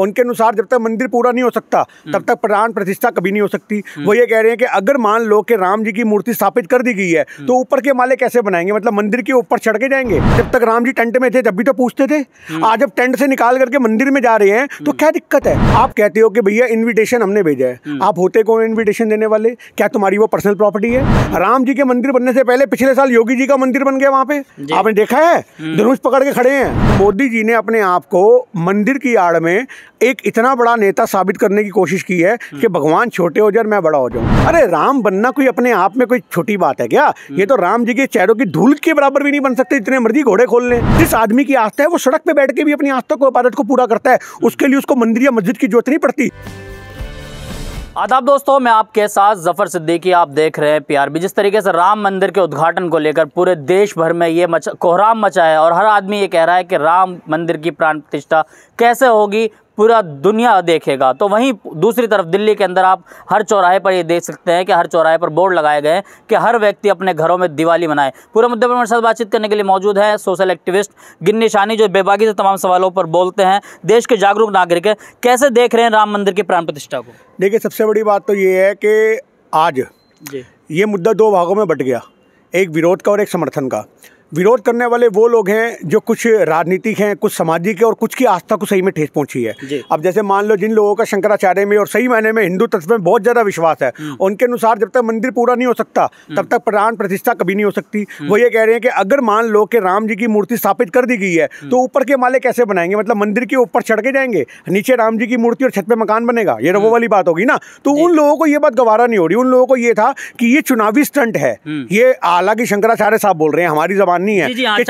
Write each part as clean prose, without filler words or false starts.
उनके अनुसार जब तक मंदिर पूरा नहीं हो सकता तब तक प्राण प्रतिष्ठा कभी नहीं हो सकती। वो ये कह रहे हैं कि अगर मान लो कि राम जी की मूर्ति स्थापित कर दी गई है तो ऊपर के माले कैसे बनाएंगे, मतलब मंदिर के ऊपर चढ़ के जाएंगे। जब तक राम जी टेंट में थे जब भी तो पूछते थे, आज जब टेंट से निकाल करके मंदिर में जा रहे हैं तो क्या दिक्कत है। आप कहते हो कि भैया इन्विटेशन हमने भेजा है, आप होते कौन इन्विटेशन देने वाले, क्या तुम्हारी वो पर्सनल प्रॉपर्टी है। राम जी के मंदिर बनने से पहले पिछले साल योगी जी का मंदिर बन गया, वहां पे आपने देखा है, धनुष पकड़ के खड़े हैं। मोदी जी ने अपने आप को मंदिर की आड़ में एक इतना बड़ा नेता साबित करने की कोशिश की है कि भगवान छोटे हो जाए मैं बड़ा हो जाऊं। अरे राम बनना कोई अपने आप में कोई छोटी बात है क्या। ये तो राम जी के चेहरों की धूल के बराबर भी नहीं बन सकते, जितने मर्जी घोड़े खोल लें। जिस आदमी की आस्था है वो सड़क पे बैठ के भी अपनी आस्था को, इबादत को पूरा करता है, उसके लिए उसको मंदिर या मस्जिद की जरूरत नहीं पड़ती। आदाब दोस्तों, मैं आपके साथ जफर सिद्दीकी, आप देख रहे हैं पीआरबी। जिस तरीके से राम मंदिर के उद्घाटन को लेकर पूरे देश भर में ये कोहराम मचा है और हर आदमी ये कह रहा है कि राम मंदिर की प्राण प्रतिष्ठा कैसे होगी, पूरा दुनिया देखेगा। तो वहीं दूसरी तरफ दिल्ली के अंदर आप हर चौराहे पर ये देख सकते हैं कि हर चौराहे पर बोर्ड लगाए गए हैं कि हर व्यक्ति अपने घरों में दिवाली मनाए। पूरे मुद्दे पर मेरे साथ बातचीत करने के लिए मौजूद है सोशल एक्टिविस्ट गिन्नी शानी, जो बेबाकी से तमाम सवालों पर बोलते हैं, देश के जागरूक नागरिक है। कैसे देख रहे हैं राम मंदिर की प्राण प्रतिष्ठा को? देखिए, सबसे बड़ी बात तो ये है कि आज ये मुद्दा दो भागों में बट गया, एक विरोध का और एक समर्थन का। विरोध करने वाले वो लोग हैं जो कुछ राजनीतिक हैं, कुछ सामाजिक है और कुछ की आस्था को सही में ठेस पहुंची है। अब जैसे मान लो जिन लोगों का शंकराचार्य में और सही मायने में हिंदू तत्व में बहुत ज़्यादा विश्वास है, उनके अनुसार जब तक मंदिर पूरा नहीं हो सकता तब तक प्राण प्रतिष्ठा कभी नहीं हो सकती। वो ये कह रहे हैं कि अगर मान लो कि राम जी की मूर्ति स्थापित कर दी गई है तो ऊपर के माले कैसे बनाएंगे, मतलब मंदिर के ऊपर चढ़ के जाएंगे, नीचे राम जी की मूर्ति और छत पे मकान बनेगा, ये वो वाली बात होगी ना। तो उन लोगों को ये बात गवारा नहीं हो रही। उन लोगों को ये था कि ये चुनावी स्टंट है। ये हालांकि शंकराचार्य साहब बोल रहे हैं, हमारी जबान नहीं है, ये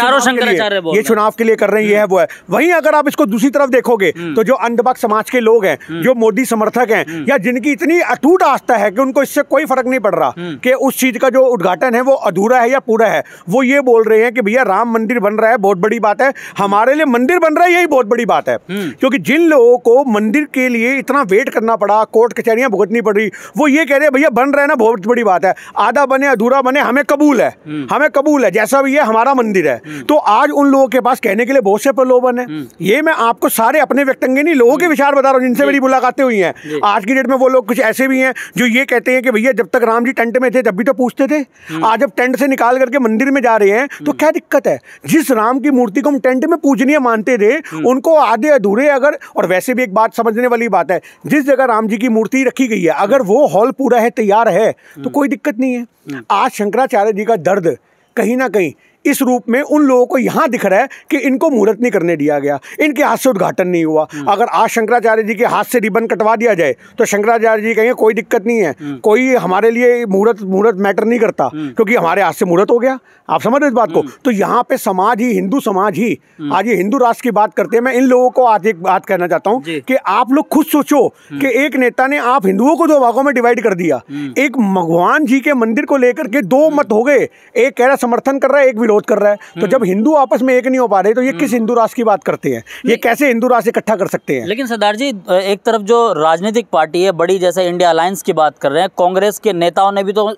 चुनाव के लिए कर रहे हैं, ये है वो है। वहीं अगर आप इसको दूसरी तरफ देखोगे तो जो अंधभक्त समाज के लोग हैं, जो मोदी समर्थक हैं, या जिनकी इतनी अटूट आस्था है कि उनको इससे कोई फर्क नहीं पड़ रहा कि उस चीज का जो उद्घाटन है वो अधूरा है या पूरा है, वो ये बोल रहे हैं कि भैया राम मंदिर बन रहा है, बहुत बड़ी बात है, हमारे लिए मंदिर बन रहा है, यही बहुत बड़ी बात है। क्योंकि जिन लोगों को मंदिर के लिए इतना वेट करना पड़ा, कोर्ट कचहरियां भुगतनी पड़ी, वो ये कह रहे हैं भैया बन रहा है ना, बहुत बड़ी बात है, आधा बने अधूरा बने हमें कबूल है, हमें कबूल है, जैसा भी है हमारा मंदिर है। तो आज उन लोगों के पास कहने के लिए बहुत से प्रलोभन है। ये मैं आपको सारे अपने व्यक्तिगत नहीं, लोगों के विचार बता रहा हूं जिनसे मेरी मुलाकातें हुई हैं। आज की डेट में वो लोग कुछ ऐसे भी हैं जो ये कहते हैं कि भैया जब तक राम जी टेंट में थे जब भी तो पूछते थे, आज जब टेंट से निकाल करके मंदिर में जा रहे हैं तो क्या दिक्कत है। जिस राम की मूर्ति को हम टेंट में पूजनीय मानते थे, उनको आधे अधूरे अगर, और वैसे भी एक बात समझने वाली बात है, जिस जगह राम जी की मूर्ति रखी गई है अगर वो हॉल पूरा है, तैयार है, तो कोई दिक्कत नहीं है। आज शंकराचार्य जी का दर्द कहीं ना कहीं इस रूप में उन लोगों को यहां दिख रहा है कि इनको मुहूर्त नहीं करने दिया गया, इनके हाथ से उद्घाटन नहीं हुआ। अगर आज शंकराचार्य जी के हाथ से रिबन कटवा दिया जाए तो शंकराचार्य जी कहेंगे कोई दिक्कत नहीं है, कोई हमारे लिए मुहूर्त मैटर नहीं करता, क्योंकि हमारे हाथ से मुहूर्त हो गया। आप समझ रहे इस बात को। तो यहाँ पे समाज ही, हिंदू समाज ही, आज ये हिंदू राष्ट्र की बात करते हैं। मैं इन लोगों को आज एक बात कहना चाहता हूँ कि आप लोग खुद सोचो कि एक नेता ने आप हिंदुओं को दो भागों में डिवाइड कर दिया। एक भगवान जी के मंदिर को लेकर के दो मत हो गए, एक कह रहा समर्थन कर रहा है, एक विरोध कर रहा है। तो जब हिंदू आपस में एक नहीं हो पा रहे तो ये किस हिंदू राष्ट्र की बात करते हैं, ये कैसे हिंदू राष्ट्र इकट्ठा कर सकते हैं। लेकिन सरदार जी, एक तरफ जो राजनीतिक पार्टी है बड़ी, जैसे इंडिया अलायंस की बात कर रहे हैं, कांग्रेस के नेताओं ने भी तो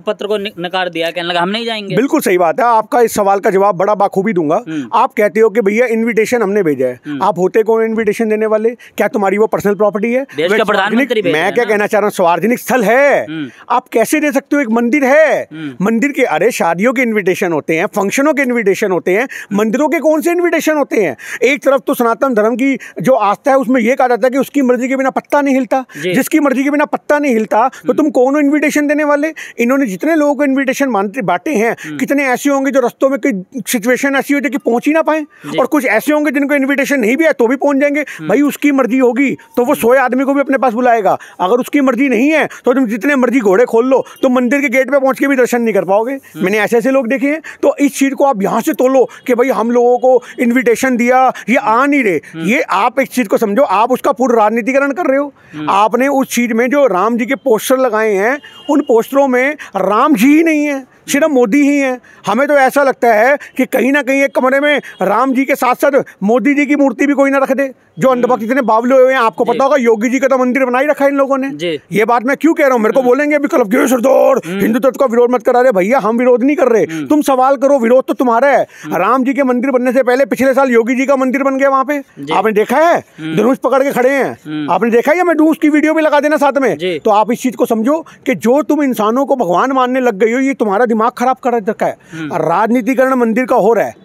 पत्र को नकार दिया, कहने लगा हम नहीं जाएंगे। बिल्कुल सही बात है। आपका इस सवाल का जवाब बड़ा बाखूबी दूंगा। आप कहते हो कि भैया इन्विटेशन हमने भेजा है, आप होते कौन इन्विटेशन देने वाले, क्या तुम्हारी वो पर्सनल प्रॉपर्टी है? देश का प्रधानमंत्री। मैं क्या कहना चाह रहा हूँ, सार्वजनिक स्थल है, आप कैसे दे सकते हो? एक मंदिर है, मंदिर के, अरे शादियों के इन्विटेशन होते हैं, फंक्शनों के इन्विटेशन होते हैं, मंदिरों के कौन से इन्विटेशन होते हैं? एक तरफ तो सनातन धर्म की जो आस्था है उसमें यह कहा जाता है कि उसकी मर्जी के बिना पत्ता नहीं हिलता, जिसकी मर्जी के बिना पत्ता नहीं हिलता, तो तुम कौन इन्विटेशन देने वाले? इन्होंने जितने लोगों को इन्विटेशन बांटे हैं, कितने ऐसे होंगे जो रस्तों में कोई सिचुएशन ऐसी हो जाए कि पहुंच ही ना पाए, और कुछ ऐसे होंगे जिनको इन्विटेशन नहीं भी है तो भी पहुंच जाएंगे। भाई उसकी मर्जी होगी तो वो 100 आदमी को भी अपने पास बुलाएगा, अगर उसकी मर्जी नहीं है तो तुम जितने मर्जी घोड़े खोल लो, तो मंदिर के गेट पे पहुंच के भी दर्शन नहीं कर पाओगे। मैंने ऐसे ऐसे लोग देखे हैं। तो इस चीज को आप यहां से तोलो कि भाई हम लोगों को इन्विटेशन दिया, ये आ नहीं रहे, ये आप एक चीज को समझो, आप उसका पूर्ण राजनीतिकरण कर रहे हो। आपने उस चीज में जो राम जी के पोस्टर लगाए हैं, उन पोस्टरों में राम जी ही नहीं है, सिर्फ मोदी ही हैं। हमें तो ऐसा लगता है कि कहीं ना कहीं एक कमरे में राम जी के साथ साथ मोदी जी की मूर्ति भी कोई ना रख दे, जो अंधभक्त इतने बावले हुए हैं। आपको पता होगा योगी जी का तो मंदिर बना ही रखा है इन लोगों ने। ये बात मैं क्यों कह रहा हूँ, मेरे को बोलेंगे अभी कलप सरदार हिंदुत्व का विरोध मत करा रहे। भैया हम विरोध नहीं कर रहे, तुम सवाल करो, विरोध तो तुम्हारा है। राम जी के मंदिर बनने से पहले पिछले साल योगी जी का मंदिर बन गया वहां पे, आपने देखा है, धनुष पकड़ के खड़े हैं, आपने देखा है। मैं उसकी वीडियो भी लगा देना साथ में। तो आप इस चीज को समझो कि जो तुम इंसानों को भगवान मानने लग गई हो, ये तुम्हारा दिमाग खराब कर रखा है। राजनीतिकरण मंदिर का हो रहा है,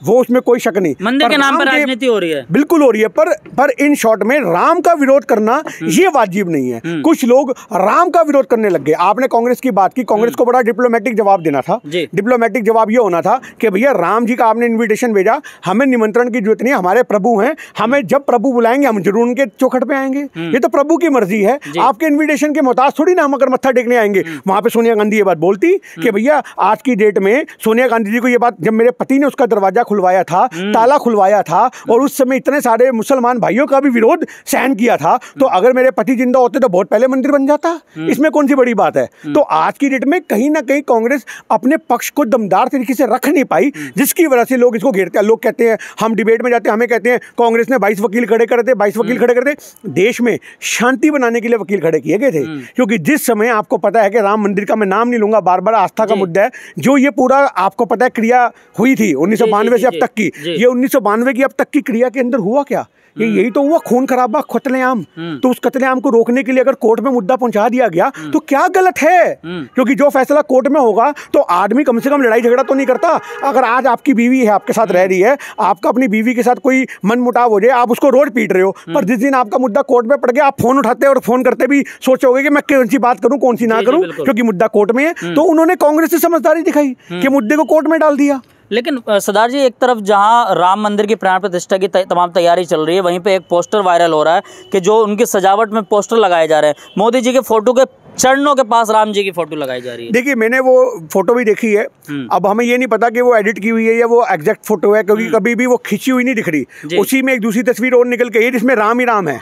वो उसमें कोई शक नहीं, मंदिर के नाम पर राजनीति हो रही है, बिल्कुल हो रही है। पर इन शॉर्ट में राम का विरोध करना ये वाजिब नहीं है। कुछ लोग राम का विरोध करने लग गए। आपने कांग्रेस की बात की, कांग्रेस को बड़ा डिप्लोमेटिक जवाब देना था। डिप्लोमेटिक जवाब ये होना था कि भैया राम जी का आपने इनविटेशन भेजा, हमें निमंत्रण की जरूरत नहीं, हमारे प्रभु हैं, हमें जब प्रभु बुलाएंगे हम जरूर उनके चौखट पे आएंगे। ये तो प्रभु की मर्जी है, आपके इनविटेशन के मोहताज थोड़ी ना हम अगर मत्था टेकने आएंगे। वहां पे सोनिया गांधी ये बात बोलती कि भैया आज की डेट में सोनिया गांधी जी को ये बात, जब मेरे पति ने उसका दरवाजा खुलवाया था, ताला खुलवाया था, और उस समय इतने सारे मुसलमान भाइयों का भी विरोध सहन किया था, तो अगर मेरे पति जिंदा होते तो बहुत पहले मंदिर बन जाता। इसमें कौन सी बड़ी बात है। तो आज की डेट में कहीं ना कहीं कांग्रेस अपने पक्ष को दमदार तरीके से रख नहीं पाई, जिसकी वजह से लोग इसको घेरते हैं। लोग कहते हैं, हम डिबेट में जाते हैं, हमें कहते हैं कांग्रेस ने 22 वकील खड़े कर दे, 22 वकील खड़े कर दे। देश में शांति बनाने के लिए वकील खड़े किए गए थे, क्योंकि जिस समय आपको पता है कि राम मंदिर का मैं नाम नहीं लूंगा, बार बार आस्था का मुद्दा है, जो ये पूरा आपको पता है क्रिया हुई थी 1992 से अब तक की, ये 1992 की अब तक की क्रिया के अंदर हुआ क्या, यही तो हुआ खून खराबा, कत्लेआम। तो उस कत्लेआम को रोकने के लिए अगर कोर्ट में मुद्दा पहुंचा दिया गया तो क्या गलत है, क्योंकि जो फैसला कोर्ट में होगा तो आदमी कम से कम लड़ाई झगड़ा तो नहीं करता। अगर आज आपकी बीवी है, आपके साथ रह रही है, आपका अपनी बीवी के साथ कोई मन मुटाव हो जाए, आप उसको रोज पीट रहे हो, पर जिस दिन आपका मुद्दा कोर्ट में पड़ गया, आप फोन उठाते और फोन करते भी सोचोगे कि मैं कौन सी बात करूं कौन सी ना करूं, क्योंकि मुद्दा कोर्ट में है। तो उन्होंने कांग्रेस से समझदारी दिखाई कि मुद्दे को कोर्ट में डाल दिया। लेकिन सरदार जी, एक तरफ जहां राम मंदिर की प्राण प्रतिष्ठा की तमाम तैयारी चल रही है, वहीं पे एक पोस्टर वायरल हो रहा है कि जो उनकी सजावट में पोस्टर लगाए जा रहे हैं, मोदी जी के फोटो के चरणों के पास राम जी की फोटो लगाई जा रही है। देखिए, मैंने वो फोटो भी देखी है। अब हमें ये नहीं पता कि वो एडिट की हुई है या वो एग्जैक्ट फोटो है, क्योंकि कभी भी वो खींची हुई नहीं दिख रही। उसी में एक दूसरी तस्वीर और निकल के है जिसमें राम ही राम है।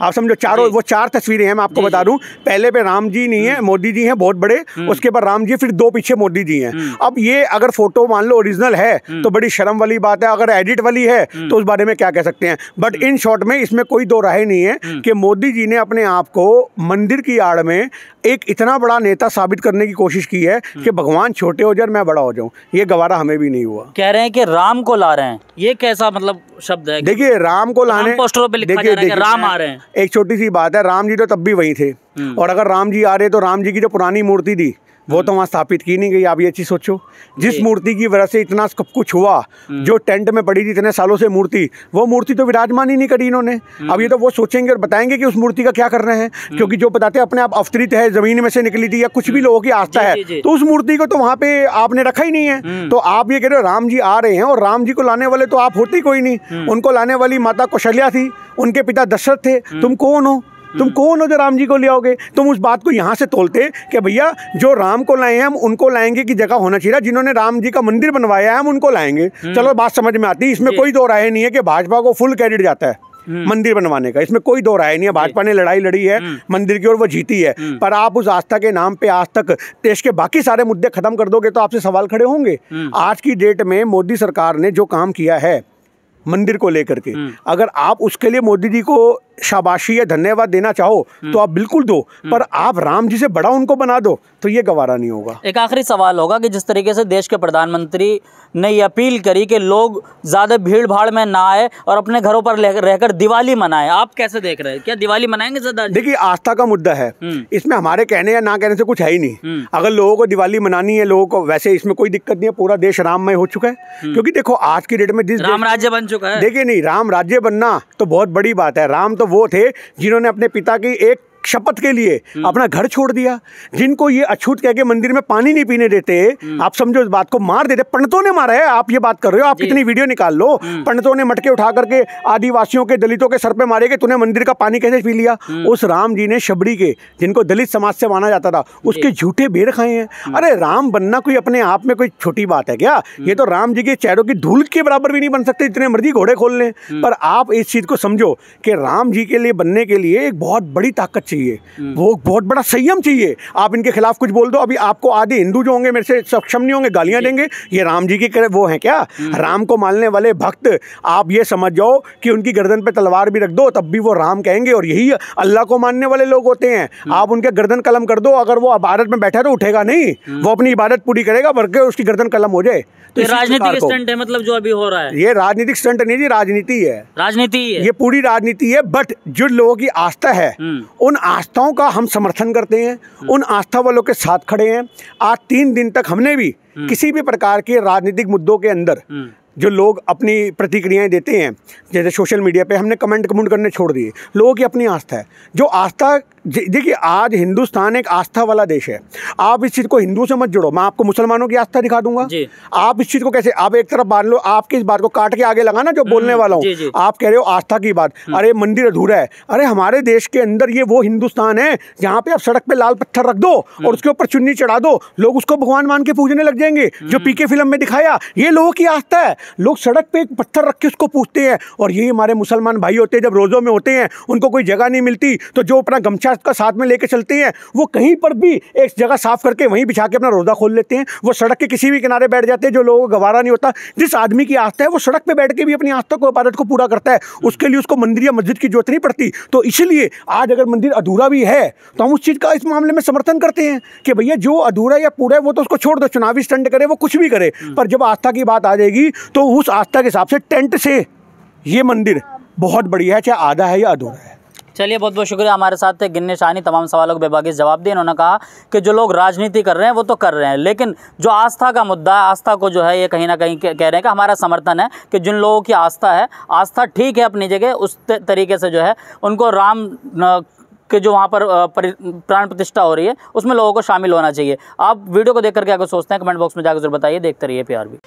आप समझो, चारों वो 4 तस्वीरें हैं। मैं आपको बता दूं, पहले पे राम जी नहीं है, मोदी जी हैं बहुत बड़े, उसके बाद राम जी, फिर 2 पीछे मोदी जी हैं। अब ये अगर फोटो मान लो ओरिजिनल है तो बड़ी शर्म वाली बात है, अगर एडिट वाली है तो उस बारे में क्या कह सकते हैं। बट इन शॉर्ट में इसमें कोई दो राय नहीं है कि मोदी जी ने अपने आप को मंदिर की आड़ में एक इतना बड़ा नेता साबित करने की कोशिश की है कि भगवान छोटे हो जाए मैं बड़ा हो जाऊं। ये गवारा हमें भी नहीं हुआ। कह रहे हैं कि राम को ला रहे हैं, ये कैसा मतलब शब्द है? देखिए, राम को लाने, पोस्टरों पे लिखा जा रहा है कि राम आ रहे हैं। एक छोटी सी बात है, राम जी तो तब भी वहीं थे, और अगर राम जी आ रहे तो राम जी की जो पुरानी मूर्ति थी वो तो वहाँ स्थापित की नहीं गई। आप ये चीज सोचो, जिस मूर्ति की वजह से इतना सब कुछ हुआ, जो टेंट में पड़ी थी इतने सालों से मूर्ति, वो मूर्ति तो विराजमान ही नहीं करी इन्होंने। अब ये तो वो सोचेंगे और बताएंगे कि उस मूर्ति का क्या कर रहे हैं, क्योंकि जो बताते हैं अपने आप अवतरित है, जमीन में से निकली थी, या कुछ भी लोगों की आस्था है, तो उस मूर्ति को तो वहाँ पे आपने रखा ही नहीं है। तो आप ये कह रहे हो राम जी आ रहे हैं, और राम जी को लाने वाले तो आप होते ही कोई नहीं। उनको लाने वाली माता कौशल्या थी, उनके पिता दशरथ थे। तुम कौन हो? तुम कौन हो जो राम जी को ले आओगे? तुम उस बात को यहाँ से तोलते कि भैया जो राम को लाए हैं हम उनको लाएंगे की जगह होना चाहिए, जिन्होंने राम जी का मंदिर बनवाया है हम उनको लाएंगे। चलो, बात समझ में आती है। इसमें कोई दो राय नहीं है कि भाजपा को फुल क्रेडिट जाता है मंदिर बनवाने का, इसमें कोई दो राय नहीं है। भाजपा ने लड़ाई लड़ी है मंदिर की और वो जीती है, पर आप उस आस्था के नाम पे आज तक देश के बाकी सारे मुद्दे खत्म कर दोगे तो आपसे सवाल खड़े होंगे। आज की डेट में मोदी सरकार ने जो काम किया है मंदिर को लेकर के, अगर आप उसके लिए मोदी जी को शाबाशी या धन्यवाद देना चाहो तो आप बिल्कुल दो, पर आप राम जी से बड़ा उनको बना दो तो ये गवारा नहीं होगा। एक आखिरी सवाल होगा कि जिस तरीके से देश के प्रधानमंत्री ने ये अपील करी कि लोग ज़्यादा भीड़ भाड़ में ना आए और अपने घरों पर रहकर दिवाली मनाएं, आप कैसे देख रहे हैं? क्या दिवाली मनाएंगे सरदार? देखिए, आस्था का मुद्दा है, इसमें हमारे कहने या ना कहने से कुछ है ही नहीं। अगर लोगों को दिवाली मनानी है, लोगों को, वैसे इसमें कोई दिक्कत नहीं है, पूरा देश राममय हो चुका है। क्योंकि देखो आज की डेट में जिस राम राज्य बन चुका है। देखिए, नहीं, राम राज्य बनना तो बहुत बड़ी बात है। राम तो वो थे जिन्होंने अपने पिता की एक शपथ के लिए अपना घर छोड़ दिया, जिनको ये अछूत कह के मंदिर में पानी नहीं पीने देते। आप समझो इस बात को, मार देते, पंडितों ने मारा है। आप ये बात कर रहे हो, आप कितनी वीडियो निकाल लो, पंडितों ने मटके उठा करके आदिवासियों के, दलितों के सर पे मारे कि तूने मंदिर का पानी कैसे पी लिया। उस राम जी ने शबरी के, जिनको दलित समाज से माना जाता था, उसके झूठे बेर खाए हैं। अरे राम बनना कोई अपने आप में कोई छोटी बात है क्या? ये तो राम जी के चेहरों की धूल के बराबर भी नहीं बन सकते, जितने मर्जी घोड़े खोल लें। पर आप इस चीज को समझो कि राम जी के लिए बनने के लिए एक बहुत बड़ी ताकत चाहिए। चाहिए, वो बहुत बड़ा संयम चाहिए। आप इनके खिलाफ कुछ बोल दो, अभी आपको आधे हिंदू जो होंगे मेरे से सक्षम नहीं होंगे, गालियां देंगे, ये राम जी की वो हैं क्या? राम को मानने वाले भक्त, आप ये समझ जाओ कि उनकी गर्दन पे तलवार भी रख दो तब भी वो राम कहेंगे, और यही अल्लाह को मानने वाले लोग होते हैं। आप उनके गर्दन कलम कर दो, अगर वो इबादत में बैठा तो उठेगा नहीं, वो अपनी इबादत पूरी करेगा, बल्कि उसकी गर्दन कलम हो जाए। तो राजनीतिक स्टंट है मतलब जो अभी हो रहा है, ये राजनीतिक स्टंट नहीं जी, राजनीति है, राजनीति है, ये पूरी राजनीति है। बट जो लोगों की आस्था है, उन आस्थाओं का हम समर्थन करते हैं, उन आस्था वालों के साथ खड़े हैं। आज 3 दिन तक हमने भी किसी भी प्रकार के राजनीतिक मुद्दों के अंदर जो लोग अपनी प्रतिक्रियाएं देते हैं, जैसे सोशल मीडिया पे, हमने कमेंट करने छोड़ दिए। लोगों की अपनी आस्था है, जो आस्था, देखिए आज हिंदुस्तान एक आस्था वाला देश है। आप इस चीज़ को हिंदू से मत जोड़ो, मैं आपको मुसलमानों की आस्था दिखा दूंगा। आप इस चीज़ को कैसे, आप एक तरफ मान लो, आपकी इस बात को काट के आगे लगाना जो बोलने वाला हूँ। आप कह रहे हो आस्था की बात, अरे मंदिर अधूरा है। अरे हमारे देश के अंदर ये वो हिंदुस्तान है जहाँ पे आप सड़क पे लाल पत्थर रख दो और उसके ऊपर चुन्नी चढ़ा दो, लोग उसको भगवान मान के पूजने लग जाएंगे। जो पीके फिल्म में दिखाया, ये लोगों की आस्था है। लोग सड़क पे एक पत्थर रख के उसको पूजते हैं। और यही हमारे मुसलमान भाई होते हैं, जब रोज़ों में होते हैं, उनको कोई जगह नहीं मिलती तो जो अपना गमछा का साथ में लेके चलते हैं, वो कहीं पर भी एक जगह साफ करके वहीं बिछा के अपना रोज़ा खोल लेते हैं। वो सड़क के किसी भी किनारे बैठ जाते हैं, जो लोगों को गवारा नहीं होता। जिस आदमी की आस्था है वो सड़क पे बैठ के भी अपनी आस्था को, इबादत को पूरा करता है, उसके लिए उसको मंदिर या मस्जिद की जरूरत नहीं पड़ती। तो इसलिए आज अगर मंदिर अधूरा भी है तो हम उस चीज़ का इस मामले में समर्थन करते हैं कि भैया जो अधूरा या पूरा है वो तो उसको छोड़ दो, चुनावी स्टंट करे, वो कुछ भी करे, पर जब आस्था की बात आ जाएगी तो उस आस्था के हिसाब से टेंट से ये मंदिर बहुत बढ़िया है, चाहे आधा है या अधूरा है। चलिए, बहुत बहुत शुक्रिया। हमारे साथ थे गिन्नी शाहनी, तमाम सवालों को बेबाकी जवाब दिए। उन्होंने कहा कि जो लोग राजनीति कर रहे हैं वो तो कर रहे हैं, लेकिन जो आस्था का मुद्दा है, आस्था को जो है ये कहीं ना कहीं कह रहे हैं कि हमारा समर्थन है कि जिन लोगों की आस्था है, आस्था ठीक है अपनी जगह, उस तरीके से जो है उनको राम कि जो वहाँ पर प्राण प्रतिष्ठा हो रही है उसमें लोगों को शामिल होना चाहिए। आप वीडियो को देख करके अगर सोचते हैं, कमेंट बॉक्स में जाकर जरूर बताइए। देखते रहिए PRB।